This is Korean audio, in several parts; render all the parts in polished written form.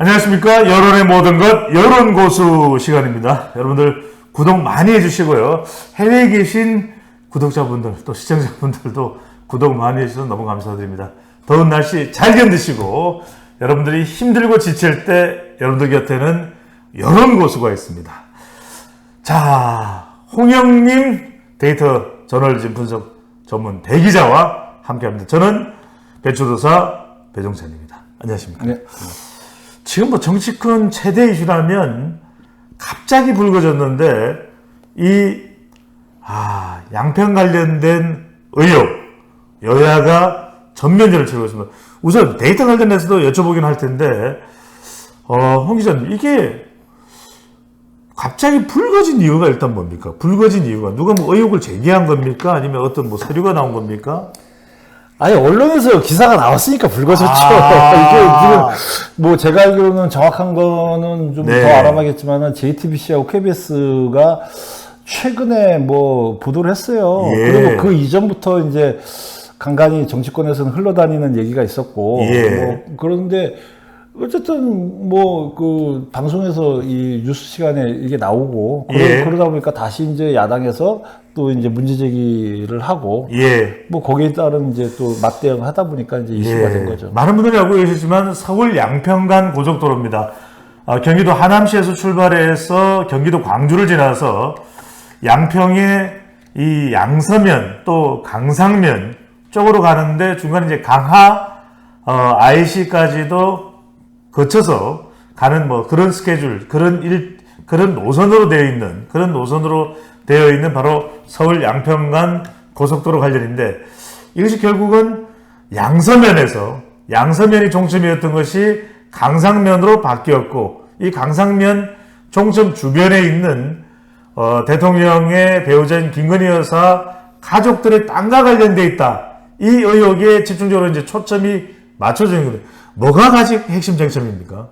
안녕하십니까. 여론의 모든 것 여론고수 시간입니다. 여러분들 구독 많이 해주시고요. 해외에 계신 구독자분들 또 시청자분들도 구독 많이 해주셔서 너무 감사드립니다. 더운 날씨 잘 견디시고 여러분들이 힘들고 지칠 때 여러분들 곁에는 여론고수가 있습니다. 자, 홍영님 데이터 저널리즘 분석 전문 대기자와 함께합니다. 저는 배추도사 배종찬입니다. 안녕하십니까. 네. 지금 뭐 정치권 최대 이슈라면 갑자기 불거졌는데 양평 관련된 의혹 여야가 전면전을 치르고 있습니다. 우선 데이터 관련해서도 여쭤보긴 할 텐데 홍 기자님 이게 갑자기 불거진 이유가 일단 뭡니까? 불거진 이유가 누가 뭐 의혹을 제기한 겁니까? 아니면 어떤 뭐 서류가 나온 겁니까? 아니, 언론에서 기사가 나왔으니까 불거졌죠. 이게 지금, 뭐, 제가 알기로는 정확한 거는 좀 더 알아봐야겠지만은, JTBC하고 KBS가 최근에 뭐, 보도를 했어요. 예. 그리고 그 이전부터 이제, 간간히 정치권에서는 흘러다니는 얘기가 있었고, 뭐, 그런데, 어쨌든, 뭐, 방송에서 이 뉴스 시간에 이게 나오고, 그러다 보니까 다시 이제 야당에서 또 이제 문제 제기를 하고, 뭐, 거기에 따른 이제 또 맞대응을 하다 보니까 이제 이슈가 된 거죠. 많은 분들이 알고 계시지만 서울 양평간 고속도로입니다. 경기도 하남시에서 출발해서 경기도 광주를 지나서 양평의 이 양서면 또 강상면 쪽으로 가는데 중간에 이제 강하, IC까지도 거쳐서 가는 뭐 그런 스케줄, 그런 노선으로 되어 있는 바로 서울 양평간 고속도로 관련인데 이것이 결국은 양서면이 종점이었던 것이 강상면으로 바뀌었고 이 강상면 종점 주변에 있는 대통령의 배우자인 김건희 여사 가족들의 땅과 관련돼 있다. 이 의혹에 집중적으로 이제 초점이 맞춰지는 거예요. 뭐가 가장 핵심 쟁점입니까?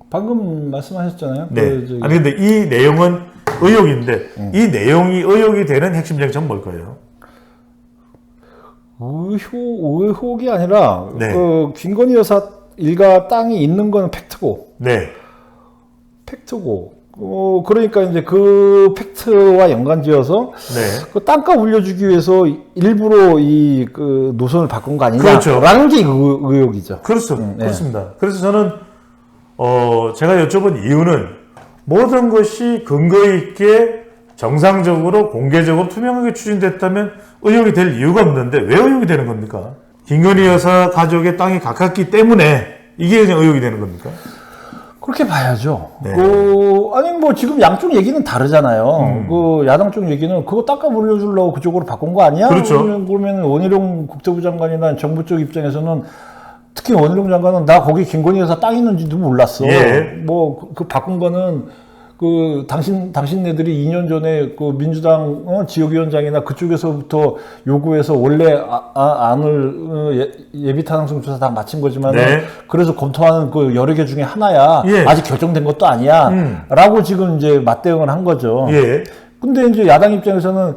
방금 말씀하셨잖아요. 네. 아니, 근데 이 내용은 의혹인데, 이 내용이 의혹이 되는 핵심 쟁점은 뭘까요? 의혹이 아니라, 김건희 여사 일가 땅이 있는 건 팩트고. 네. 팩트고. 그러니까 이제 그 팩트와 연관지어서 그 땅값 올려주기 위해서 일부러 그 노선을 바꾼 거 아니냐라는 그렇죠. 게 의혹이죠. 그렇습니다. 그래서 저는 제가 여쭤본 이유는 모든 것이 근거 있게 정상적으로 공개적으로 투명하게 추진됐다면 의혹이 될 이유가 없는데 왜 의혹이 되는 겁니까? 김건희 여사 가족의 땅이 가깝기 때문에 이게 그냥 의혹이 되는 겁니까? 그렇게 봐야죠. 네. 아니, 뭐, 지금 양쪽 얘기는 다르잖아요. 야당 쪽 얘기는 그거 땅값 올려주려고 그쪽으로 바꾼 거 아니야? 그렇죠. 그러면 원희룡 국토부 장관이나 정부 쪽 입장에서는 특히 원희룡 장관은 나 거기 김건희 여사 땅 있는지도 몰랐어. 뭐, 바꾼 거는 당신네들이 2년 전에 민주당 지역위원장이나 그쪽에서부터 요구해서 원래 안을 예비타당성 조사 다 마친 거지만 그래서 검토하는 여러 개 중에 하나야. 아직 결정된 것도 아니야. 라고 지금 이제 맞대응을 한 거죠. 근데 이제 야당 입장에서는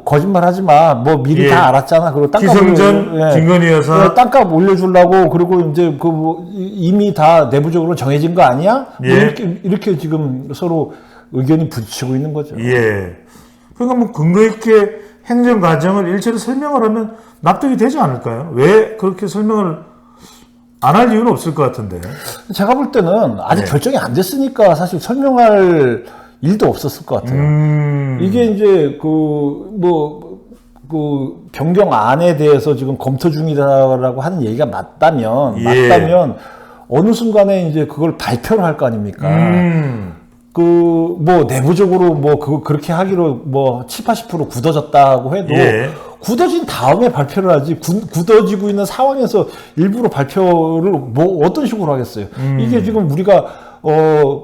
거짓말 하지 마. 뭐 미리 다 알았잖아. 그리고 기승전 김건희 여사 땅값 올려주려고 그리고 이제 이미 다 내부적으로 정해진 거 아니야? 뭐 이렇게 지금 서로 의견이 부딪히고 있는 거죠. 그러니까 뭐 근거 있게 행정 과정을 일체로 설명을 하면 납득이 되지 않을까요? 왜 그렇게 설명을 안 할 이유는 없을 것 같은데. 제가 볼 때는 아직 결정이 안 됐으니까 사실 설명할 일도 없었을 것 같아요. 이게 이제 변경 안에 대해서 지금 검토 중이다라고 하는 얘기가 맞다면 어느 순간에 이제 그걸 발표를 할 거 아닙니까? 내부적으로 그렇게 하기로 7, 80% 굳어졌다고 해도 굳어진 다음에 발표를 하지 굳어지고 있는 상황에서 일부러 발표를 어떤 식으로 하겠어요? 이게 지금 우리가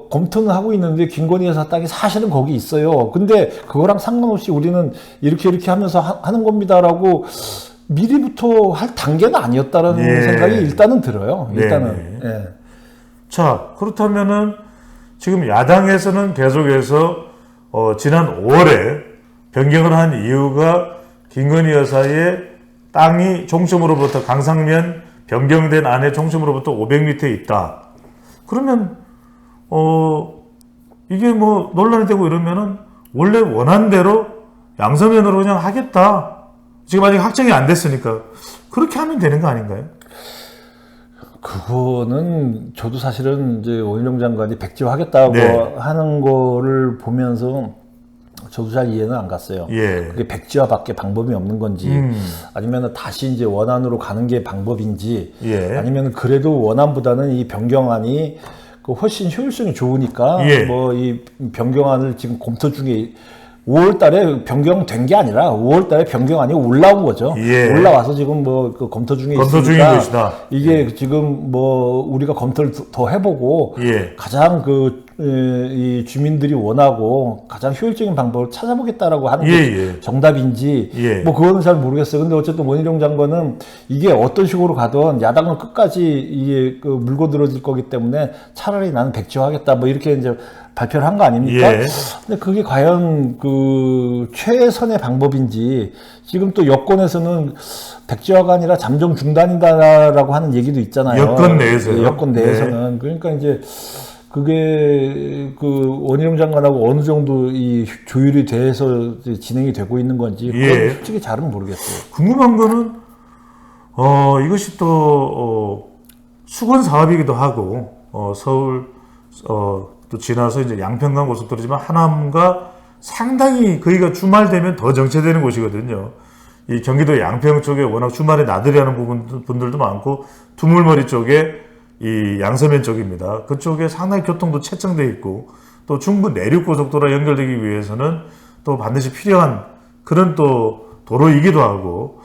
검토는 하고 있는데 김건희 여사 땅이 사실은 거기 있어요. 근데 그거랑 상관없이 우리는 이렇게 하면서 하는 겁니다라고 미리부터 할 단계는 아니었다라는 생각이 일단은 들어요. 자, 그렇다면은 지금 야당에서는 계속해서 지난 5월에 변경을 한 이유가 김건희 여사의 땅이 종점으로부터 강상면 변경된 안에 종점으로부터 500m에 있다. 그러면 이게 뭐 논란이 되고 이러면은 원래 원한 대로 양서면으로 그냥 하겠다. 지금 아직 확정이 안 됐으니까 그렇게 하면 되는 거 아닌가요? 그거는 저도 사실은 이제 원희룡 장관이 백지화하겠다고 네. 하는 거를 보면서 저도 잘 이해는 안 갔어요. 예. 그게 백지화밖에 방법이 없는 건지, 아니면 다시 이제 원안으로 가는 게 방법인지, 예. 아니면 그래도 원안보다는 이 변경안이 그 훨씬 효율성이 좋으니까 예. 뭐 이 변경안을 지금 검토 중에 5월 달에 변경된 게 아니라 5월 달에 변경안이 올라온 거죠. 예. 올라와서 지금 뭐 그 검토 중에 검토 중인 있으니까 것이다. 이게 지금 뭐 우리가 검토를 더 해보고 예. 가장 이 주민들이 원하고 가장 효율적인 방법을 찾아보겠다라고 하는 게 예. 정답인지 예. 뭐 그거는 잘 모르겠어요. 근데 어쨌든 원희룡 장관은 이게 어떤 식으로 가든 야당은 끝까지 이게 그 물고 늘어질 거기 때문에 차라리 나는 백지화하겠다 뭐 이렇게 이제 발표를 한 거 아닙니까? 예. 근데 그게 과연 그 최선의 방법인지 지금 또 여권에서는 백지화가 아니라 잠정 중단이다라고 하는 얘기도 있잖아요. 여권 내에서요? 예, 여권 내에서는. 그러니까 이제 그게 그 원희룡 장관하고 어느 정도 이 조율이 돼서 이제 진행이 되고 있는 건지 그건 예. 솔직히 잘은 모르겠어요. 궁금한 거는 이것이 또 수건 사업이기도 하고 서울 또 지나서 이제 양평강 고속도로지만 하남과 상당히 거기가 주말 되면 더 정체되는 곳이거든요. 이 경기도 양평 쪽에 워낙 주말에 나들이 하는 분들도 많고 두물머리 쪽에 이 양서면 쪽입니다. 그쪽에 상당히 교통도 채청돼 있고 또 중부 내륙고속도로 연결되기 위해서는 또 반드시 필요한 그런 또 도로이기도 하고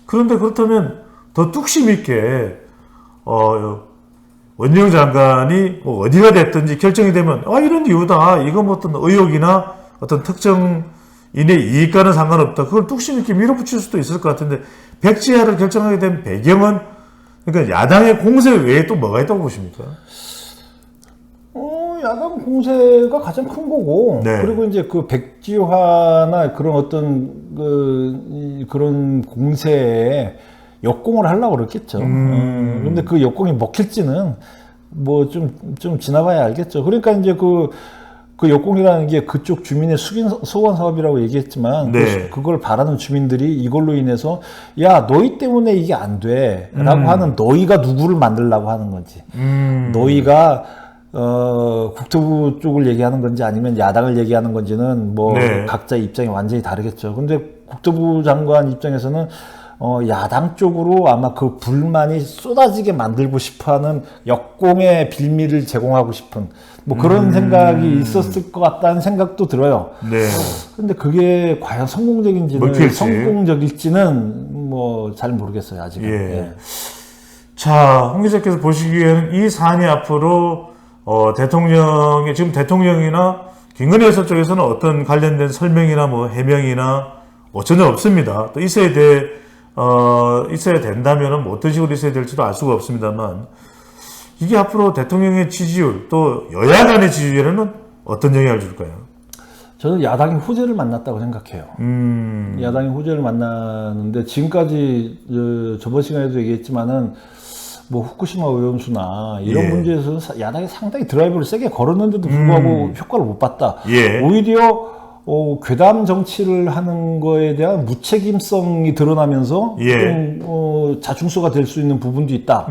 그런데 그렇다면 더 뚝심 있게 원희룡 장관이 뭐 어디가 됐든지 결정이 되면 이런 이유다. 이거 뭐 어떤 의혹이나 어떤 특정 인의 이익과는 상관없다. 그걸 뚝심 있게 밀어붙일 수도 있을 것 같은데 백지화를 결정하게 된 배경은 그러니까 야당의 공세 외에 또 뭐가 있다고 보십니까? 야당 공세가 가장 큰 거고 네. 그리고 이제 그 백지화나 그런 어떤 그런 공세에 역공을 하려고 그랬겠죠. 근데 그 역공이 먹힐지는 뭐 좀 지나봐야 알겠죠. 그러니까 이제 그 역공이라는 게 그쪽 주민의 소원 사업이라고 얘기했지만 네. 그걸 바라는 주민들이 이걸로 인해서 야 너희 때문에 이게 안 돼 라고 하는 너희가 누구를 만들려고 하는 건지 너희가 국토부 쪽을 얘기하는 건지 아니면 야당을 얘기하는 건지는 뭐 네. 각자 입장이 완전히 다르겠죠. 근데 국토부 장관 입장에서는 야당 쪽으로 아마 그 불만이 쏟아지게 만들고 싶어하는 역공의 빌미를 제공하고 싶은 뭐 그런 생각이 있었을 것 같다는 생각도 들어요. 네. 근데 그게 과연 성공적인지는 먹힐지. 성공적일지는 뭐 잘 모르겠어요 아직은. 예. 예. 자, 홍 기자께서 보시기에는 이 사안이 앞으로 대통령의 지금 대통령이나 김건희 여사 쪽에서는 어떤 관련된 설명이나 뭐 해명이나 전혀 없습니다. 또 있어야 된다면은 뭐 어떤 식으로 있어야 될지도 알 수가 없습니다만 이게 앞으로 대통령의 지지율 또 여야 간의 지지율에는 어떤 영향을 줄까요? 저는 야당이 호재를 만났다고 생각해요. 야당이 호재를 만났는데 지금까지 저번 시간에도 얘기했지만은 뭐 후쿠시마 오염수나 이런 예. 문제에서는 야당이 상당히 드라이브를 세게 걸었는데도 불구하고 효과를 못 봤다. 예. 오히려 괴담 정치를 하는 거에 대한 무책임성이 드러나면서 예. 좀 자충수가 될 수 있는 부분도 있다.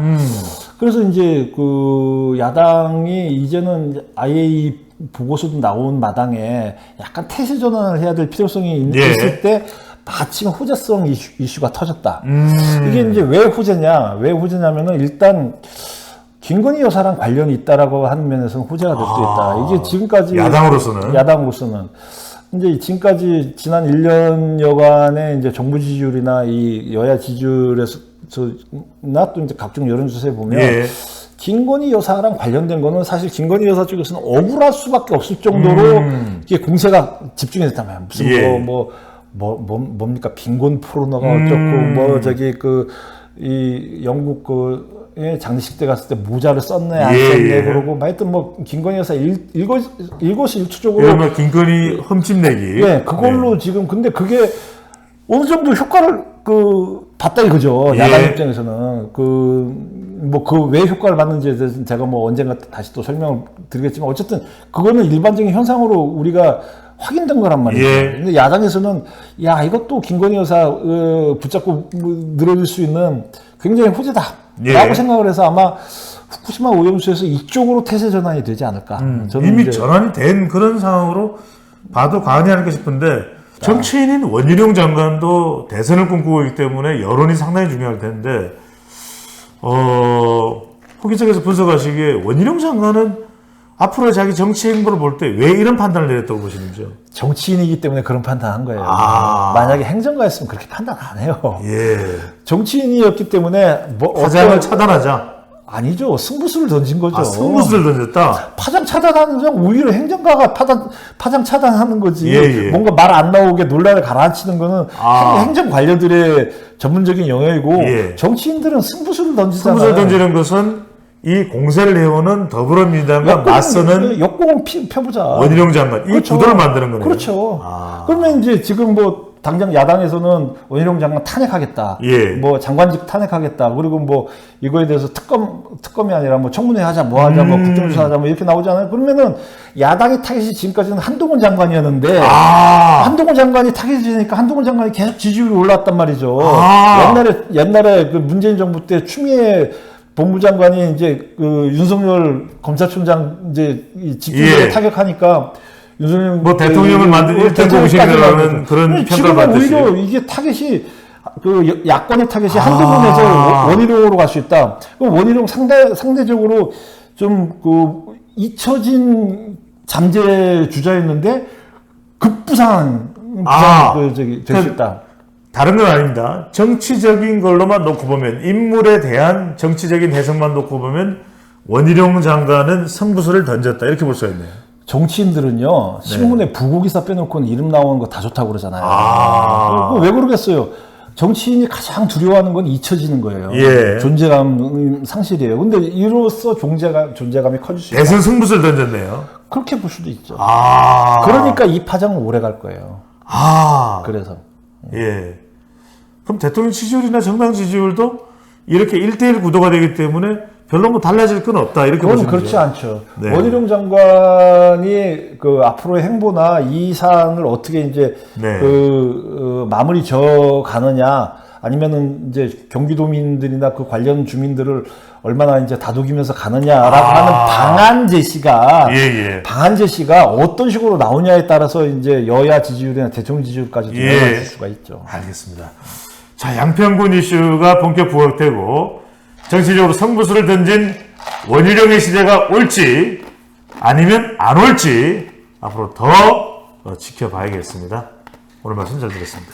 그래서 이제 그 야당이 이제는 아예 이 보고서도 나온 마당에 약간 태세 전환을 해야 될 필요성이 예. 있을 때 마침 호재성 이슈가 터졌다. 이게 이제 왜 호재냐면은 일단 김건희 여사랑 관련이 있다라고 하는 면에서는 호재가 될 수 있다. 이게 지금까지 야당으로서는 이제 지금까지 지난 1년여간의 이제 정부 지지율이나 이 여야 지지율에서나 또 이제 각종 여론조사에 보면 예. 김건희 여사랑 관련된 거는 사실 김건희 여사 쪽에서는 억울할 수밖에 없을 정도로 이게 공세가 집중이 됐단 말이야. 무슨 예. 뭡니까 빈곤 포르노가 어쩌고 뭐 저기 이 영국 장례식 때 갔을 때 모자를 썼네 안 썼네 예. 그러고 하여튼 뭐 김건희 여사 일거수일투족으로 이른바 김건희 흠집내기. 예 그걸로 지금 근데 그게 어느 정도 효과를 봤다 이거죠. 예. 야당 입장에서는 그 왜 효과를 받는지에 대해서는 제가 뭐 언젠가 다시 또 설명을 드리겠지만 어쨌든 그거는 일반적인 현상으로 우리가 확인된 거란 말이에요. 예. 근데 야당에서는 야 이것도 김건희 여사 붙잡고 늘어질 수 있는 굉장히 호재다라고 예. 생각을 해서 아마 후쿠시마 오염수에서 이쪽으로 태세 전환이 되지 않을까. 저는 이미 이제 전환이 된 그런 상황으로 봐도 과언이 아닐까 싶은데 정치인인 원희룡 장관도 대선을 꿈꾸고 있기 때문에 여론이 상당히 중요할 텐데 호기적에서 분석하시기에 원희룡 장관은 앞으로의 자기 정치 행보를 볼 때 왜 이런 판단을 내렸다고 보시는지요? 정치인이기 때문에 그런 판단한 거예요. 아. 만약에 행정가였으면 그렇게 판단 안 해요. 예. 정치인이었기 때문에 파장을 차단하자. 아니죠. 승부수를 던진 거죠. 아, 승부수를 던졌다. 파장 차단하는 건 오히려 행정가가 파장 차단하는 거지. 예. 뭔가 말 안 나오게 논란을 가라앉히는 거는 행정 관료들의 전문적인 영역이고 예. 정치인들은 승부수를 던지잖아요. 승부수를 던지는 것은 이 공세를 해오는 더불어민주당과 맞서는 역공을 펴보자. 원희룡 장관 이 그렇죠. 구도를 만드는 거네요. 그렇죠. 그러면 이제 지금 뭐 당장 야당에서는 원희룡 장관 탄핵하겠다. 예. 뭐 장관직 탄핵하겠다. 그리고 뭐 이거에 대해서 특검이 아니라 뭐 청문회 하자, 뭐 하자, 뭐 국정조사하자, 뭐 이렇게 나오잖아요. 그러면은 야당의 타겟이 지금까지는 한동훈 장관이었는데 한동훈 장관이 타겟이 되니까 한동훈 장관이 계속 지지율이 올랐단 말이죠. 옛날에 그 문재인 정부 때 추미애 법무장관이 이제 그 윤석열 검찰총장 이제 집중적으로 예. 타격하니까 윤석열 뭐 대통령을 만든 일대 공신이라는 그런 평가를 지금은 받듯이. 오히려 이게 타겟이 그 야권의 타겟이 한동훈에서 원희룡으로 갈 수 있다. 그럼 원희룡 상대적으로 좀 그 잊혀진 잠재 주자였는데 급부상 될 수 있다. 다른 건 아닙니다. 정치적인 걸로만 놓고 보면 인물에 대한 정치적인 해석만 놓고 보면 원희룡 장관은 승부수를 던졌다 이렇게 볼 수가 있네요. 정치인들은요 신문에 부고기사 빼놓고는 이름 나오는 거 다 좋다고 그러잖아요. 왜 그러겠어요? 정치인이 가장 두려워하는 건 잊혀지는 거예요. 예. 존재감 상실이에요. 근데 이로써 존재감이 커질 수 있다. 대선 승부수를 던졌네요. 그렇게 볼 수도 있죠. 그러니까 그러니까 이 파장은 오래 갈 거예요. 그래서 예. 그럼 대통령 지지율이나 정당 지지율도 이렇게 1대1 구도가 되기 때문에 별로 뭐 달라질 건 없다 이렇게 그건 보시면 그렇지 않죠. 네. 원희룡 장관이 그 앞으로의 행보나 이 사안을 어떻게 이제 네. 마무리 져 가느냐 아니면은 이제 경기도민들이나 그 관련 주민들을 얼마나 이제 다독이면서 가느냐라고 하는 방안 제시가 어떤 식으로 나오냐에 따라서 이제 여야 지지율이나 대통령 지지율까지도 영향을 줄 수가 있죠. 알겠습니다. 자, 양평군 이슈가 본격 부각되고 정치적으로 승부수를 던진 원희룡의 시대가 올지 아니면 안 올지 앞으로 더 지켜봐야겠습니다. 오늘 말씀 잘 들었습니다.